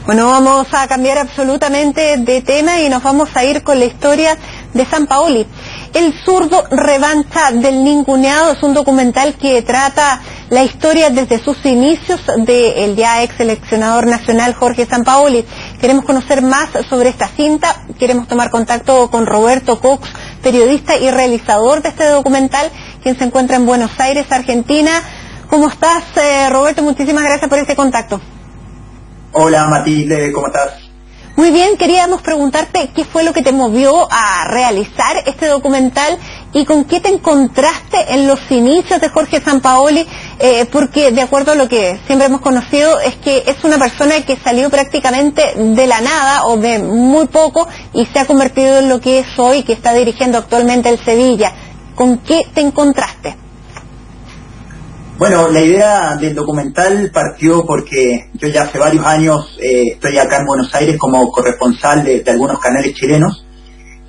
Bueno, vamos a cambiar absolutamente de tema y nos vamos a ir con la historia de Sampaoli. El zurdo revancha del ninguneado es un documental que trata la historia desde sus inicios del ya ex seleccionador nacional Jorge Sampaoli. Queremos conocer más sobre esta cinta, queremos tomar contacto con Roberto Cox, periodista y realizador de este documental, quien se encuentra en Buenos Aires, Argentina. ¿Cómo estás, Roberto? Muchísimas gracias por este contacto. Hola Matilde, ¿cómo estás? Muy bien, queríamos preguntarte qué fue lo que te movió a realizar este documental y con qué te encontraste en los inicios de Jorge Sampaoli, porque de acuerdo a lo que siempre hemos conocido es que es una persona que salió prácticamente de la nada o de muy poco y se ha convertido en lo que es hoy, que está dirigiendo actualmente el Sevilla. ¿Con qué te encontraste? Bueno, la idea del documental partió porque yo ya hace varios años estoy acá en Buenos Aires como corresponsal de algunos canales chilenos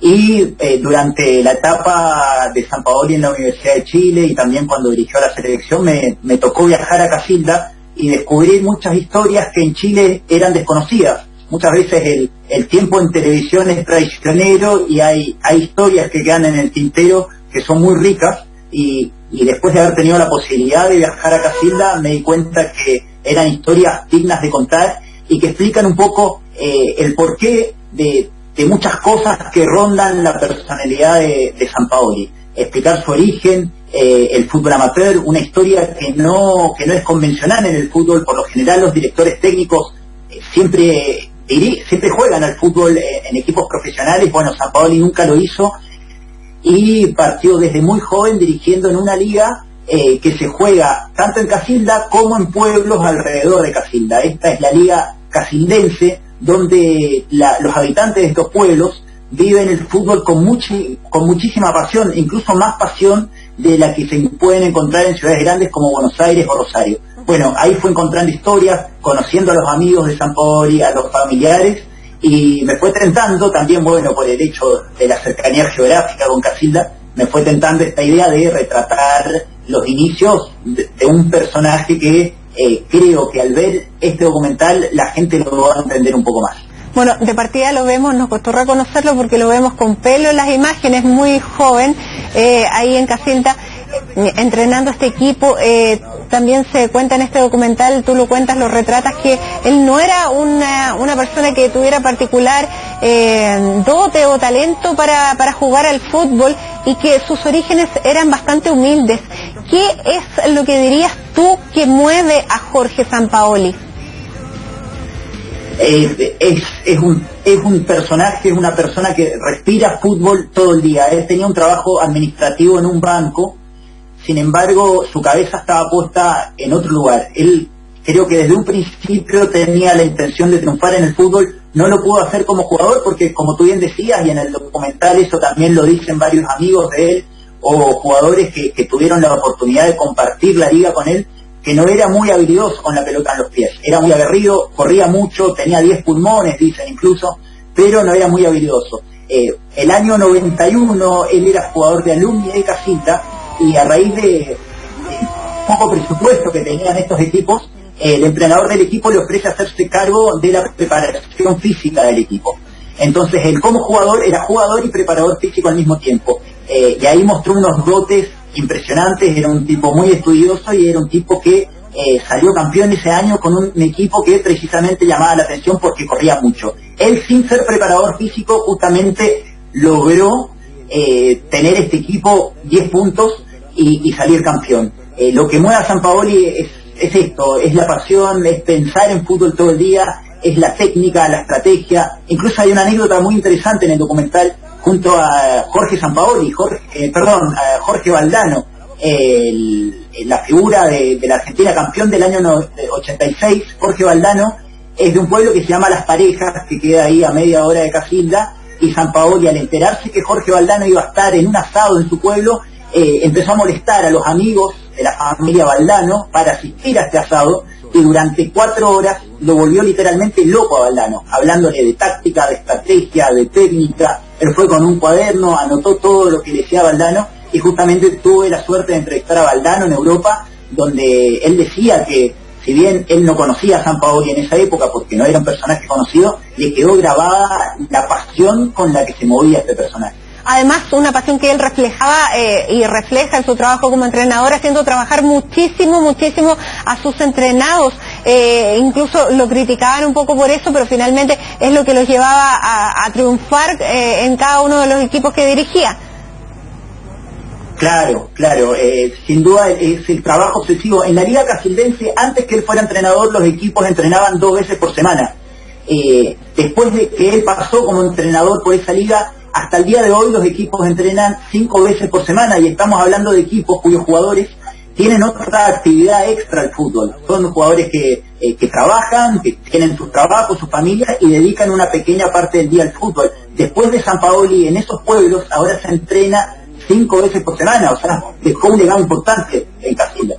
y durante la etapa de Sampaoli en la Universidad de Chile y también cuando dirigió la selección me tocó viajar a Casilda y descubrir muchas historias que en Chile eran desconocidas. Muchas veces el tiempo en televisión es traicionero y hay historias que quedan en el tintero que son muy ricas y después de haber tenido la posibilidad de viajar a Casilda me di cuenta que eran historias dignas de contar y que explican un poco el porqué de muchas cosas que rondan la personalidad de Sampaoli. Explicar su origen, el fútbol amateur, una historia que no es convencional en el fútbol. Por lo general los directores técnicos siempre juegan al fútbol en equipos profesionales. Bueno, Sampaoli nunca lo hizo y partió desde muy joven dirigiendo en una liga que se juega tanto en Casilda como en pueblos alrededor de Casilda. Esta es la liga casildense, donde los habitantes de estos pueblos viven el fútbol con muchísima pasión, incluso más pasión de la que se pueden encontrar en ciudades grandes como Buenos Aires o Rosario. Bueno, ahí fue encontrando historias, conociendo a los amigos de Sampaoli, a los familiares, y me fue tentando también, bueno, por el hecho de la cercanía geográfica con Casilda, me fue tentando esta idea de retratar los inicios de un personaje que creo que al ver este documental la gente lo va a entender un poco más. Bueno, de partida lo vemos, nos costó reconocerlo porque lo vemos con pelo en las imágenes, muy joven, ahí en Casilda, entrenando a este equipo. También se cuenta en este documental, tú lo cuentas, lo retratas, que él no era una persona que tuviera particular dote o talento para jugar al fútbol y que sus orígenes eran bastante humildes. ¿Qué es lo que dirías tú que mueve a Jorge Sampaoli? Es un personaje, es una persona que respira fútbol todo el día. Él tenía un trabajo administrativo en un banco, sin embargo su cabeza estaba puesta en otro lugar. Él creo que desde un principio tenía la intención de triunfar en el fútbol. No lo pudo hacer como jugador porque, como tú bien decías, y en el documental eso también lo dicen varios amigos de él o jugadores que tuvieron la oportunidad de compartir la liga con él, que no era muy habilidoso con la pelota en los pies. Era muy aguerrido, corría mucho, tenía 10 pulmones, dicen incluso, pero no era muy habilidoso. El año 91 él era jugador de Alumni de Casilda y a raíz de poco presupuesto que tenían estos equipos, el entrenador del equipo le ofrece hacerse cargo de la preparación física del equipo. Entonces él como jugador era jugador y preparador físico al mismo tiempo. Y ahí mostró unos dotes impresionantes. Era un tipo muy estudioso y era un tipo que salió campeón ese año con un equipo que precisamente llamaba la atención porque corría mucho. Él, sin ser preparador físico, justamente logró tener este equipo 10 puntos y salir campeón. Lo que mueve a Sampaoli es esto, es la pasión, es pensar en fútbol todo el día, es la técnica, la estrategia. Incluso hay una anécdota muy interesante en el documental junto a Jorge Sampaoli, Jorge Valdano, la figura de la Argentina campeón del año 86. Jorge Valdano es de un pueblo que se llama Las Parejas, que queda ahí a media hora de Casilda, y Sampaoli, al enterarse que Jorge Valdano iba a estar en un asado en su pueblo, empezó a molestar a los amigos de la familia Valdano para asistir a este asado, y durante 4 horas lo volvió literalmente loco a Valdano, hablándole de táctica, de estrategia, de técnica. Él fue con un cuaderno, anotó todo lo que le decía Valdano, y justamente tuve la suerte de entrevistar a Valdano en Europa, donde él decía que si bien él no conocía a Sampaoli en esa época porque no era un personaje conocido, le quedó grabada la pasión con la que se movía este personaje. Además, una pasión que él reflejaba y refleja en su trabajo como entrenador, haciendo trabajar muchísimo a sus entrenados. Incluso lo criticaban un poco por eso, pero finalmente es lo que los llevaba a triunfar en cada uno de los equipos que dirigía. Claro, sin duda es el trabajo obsesivo. En la Liga Casildense, antes que él fuera entrenador, los equipos entrenaban 2 veces por semana. Después de que él pasó como entrenador por esa liga, hasta el día de hoy los equipos entrenan 5 veces por semana, y estamos hablando de equipos cuyos jugadores tienen otra actividad extra al fútbol. Son jugadores que trabajan, que tienen sus trabajos, sus familias, y dedican una pequeña parte del día al fútbol. Después de Sampaoli, en esos pueblos ahora se entrena 5 veces por semana, o sea, dejó un legado importante en Casilda.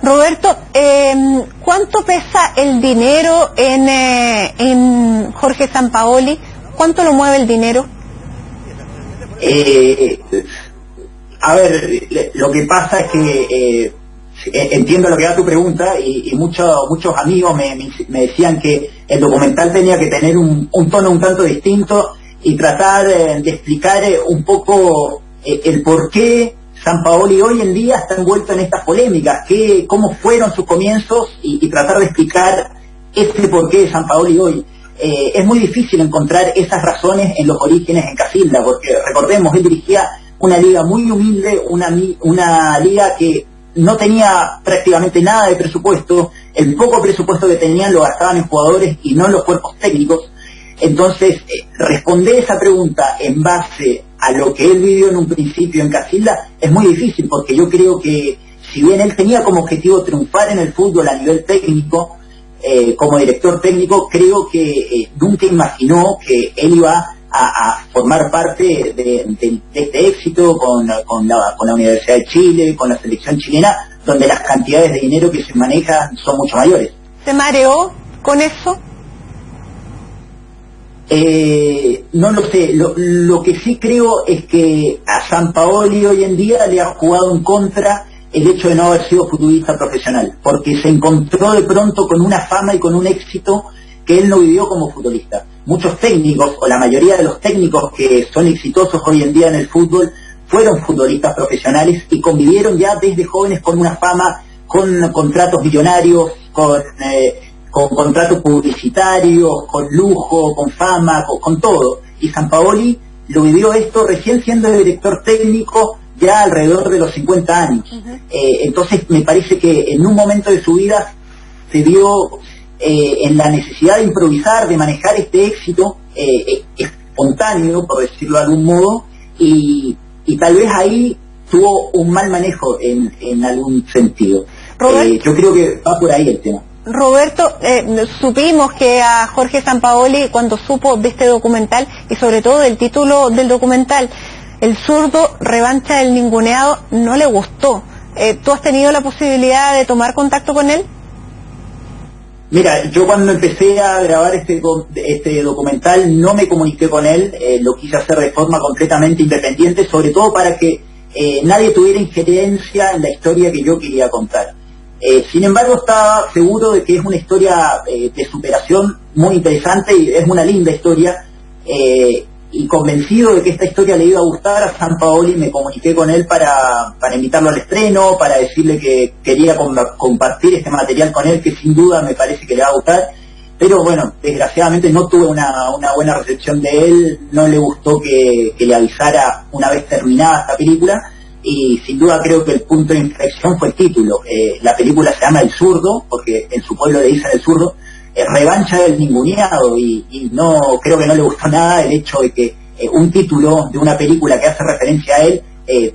Roberto, ¿cuánto pesa el dinero en Jorge Sampaoli? ¿Cuánto lo mueve el dinero? A ver, lo que pasa es que entiendo lo que da tu pregunta, y muchos amigos me decían que el documental tenía que tener un tono un tanto distinto y tratar de explicar un poco el por qué Sampaoli hoy en día está envuelto en estas polémicas, cómo fueron sus comienzos, y tratar de explicar ese porqué de Sampaoli hoy. Es muy difícil encontrar esas razones en los orígenes en Casilda, porque recordemos, él dirigía una liga muy humilde, una liga que no tenía prácticamente nada de presupuesto. El poco presupuesto que tenían lo gastaban en jugadores y no en los cuerpos técnicos. Entonces, responder esa pregunta en base a lo que él vivió en un principio en Casilda es muy difícil, porque yo creo que si bien él tenía como objetivo triunfar en el fútbol a nivel técnico, como director técnico, creo que nunca imaginó que él iba a formar parte de este éxito con la Universidad de Chile, con la selección chilena, donde las cantidades de dinero que se manejan son mucho mayores. ¿Se mareó con eso? No lo sé, lo que sí creo es que a Sampaoli hoy en día le ha jugado en contra el hecho de no haber sido futbolista profesional, porque se encontró de pronto con una fama y con un éxito que él no vivió como futbolista. Muchos técnicos, o la mayoría de los técnicos que son exitosos hoy en día en el fútbol, fueron futbolistas profesionales y convivieron ya desde jóvenes con una fama, con contratos millonarios, con contratos publicitarios, con lujo, con fama, con todo. Y Sampaoli lo vivió esto recién siendo director técnico, ya alrededor de los 50 años. Entonces me parece que en un momento de su vida se vio en la necesidad de improvisar, de manejar este éxito espontáneo, por decirlo de algún modo, y tal vez ahí tuvo un mal manejo en algún sentido. Yo creo que va por ahí el tema. Roberto, supimos que a Jorge Sampaoli, cuando supo de este documental, y sobre todo del título del documental, El zurdo, revancha del ninguneado, no le gustó. ¿Tú has tenido la posibilidad de tomar contacto con él? Mira, yo cuando empecé a grabar este documental no me comuniqué con él, lo quise hacer de forma completamente independiente, sobre todo para que nadie tuviera injerencia en la historia que yo quería contar. Sin embargo, estaba seguro de que es una historia de superación muy interesante, y es una linda historia, y convencido de que esta historia le iba a gustar a Sampaoli, me comuniqué con él para invitarlo al estreno, para decirle que quería compartir este material con él, que sin duda me parece que le va a gustar. Pero bueno, desgraciadamente no tuve una buena recepción de él, no le gustó que le avisara una vez terminada esta película, y sin duda creo que el punto de inflexión fue el título. La película se llama El zurdo, porque en su pueblo le dicen El zurdo, revancha del ninguneado, y no creo que no le gustó nada el hecho de que un título de una película que hace referencia a él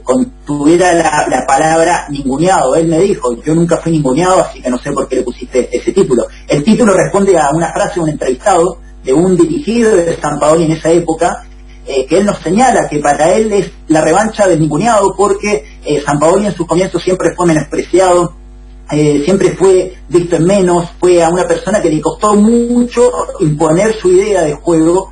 contuviera la palabra ninguneado. Él me dijo, yo nunca fui ninguneado, así que no sé por qué le pusiste ese título. El título responde a una frase de un entrevistado, de un dirigido de Sampaoli en esa época, que él nos señala que para él es la revancha del ninguneado, porque Sampaoli en sus comienzos siempre fue menospreciado, siempre fue visto en menos, fue a una persona que le costó mucho imponer su idea de juego,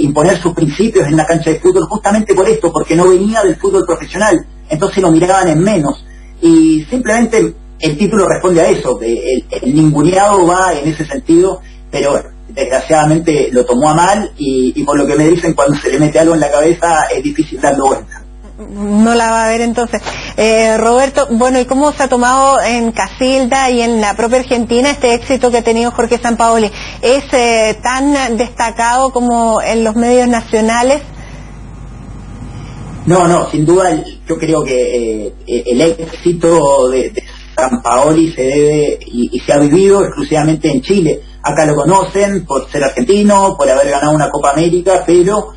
imponer sus principios en la cancha de fútbol, justamente por esto, porque no venía del fútbol profesional, entonces lo miraban en menos, y simplemente el título responde a eso, el ninguneado va en ese sentido, pero bueno, desgraciadamente lo tomó a mal y por lo que me dicen, cuando se le mete algo en la cabeza es difícil darlo vuelta. No la va a ver entonces. Roberto, bueno, ¿y cómo se ha tomado en Casilda y en la propia Argentina este éxito que ha tenido Jorge Sampaoli? ¿Es tan destacado como en los medios nacionales? No, sin duda yo creo que el éxito de Sampaoli se debe y se ha vivido exclusivamente en Chile. Acá lo conocen por ser argentino, por haber ganado una Copa América, pero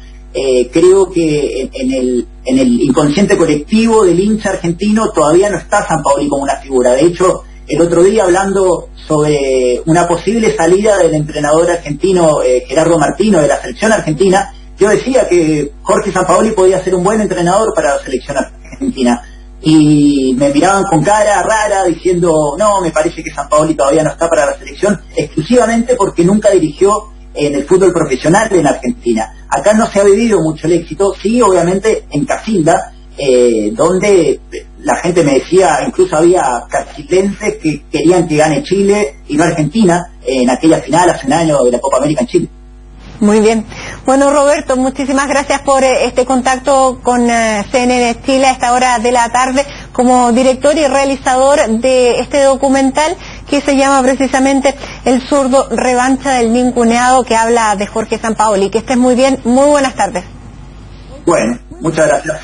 creo que en el inconsciente colectivo del hincha argentino todavía no está Sampaoli como una figura. De hecho, el otro día, hablando sobre una posible salida del entrenador argentino Gerardo Martino de la selección argentina, yo decía que Jorge Sampaoli podía ser un buen entrenador para la selección argentina, y me miraban con cara rara diciendo, no, me parece que Sampaoli todavía no está para la selección, exclusivamente porque nunca dirigió en el fútbol profesional en Argentina. Acá no se ha vivido mucho el éxito, sí, obviamente en Casilda, donde la gente me decía, incluso había casildenses que querían que gane Chile y no Argentina en aquella final hace un año de la Copa América en Chile. Muy bien. Bueno, Roberto, muchísimas gracias por este contacto con CNN Chile a esta hora de la tarde como director y realizador de este documental que se llama precisamente El zurdo, revancha del ninguneado, que habla de Jorge Sampaoli. Que estés muy bien, muy buenas tardes. Bueno, muchas gracias.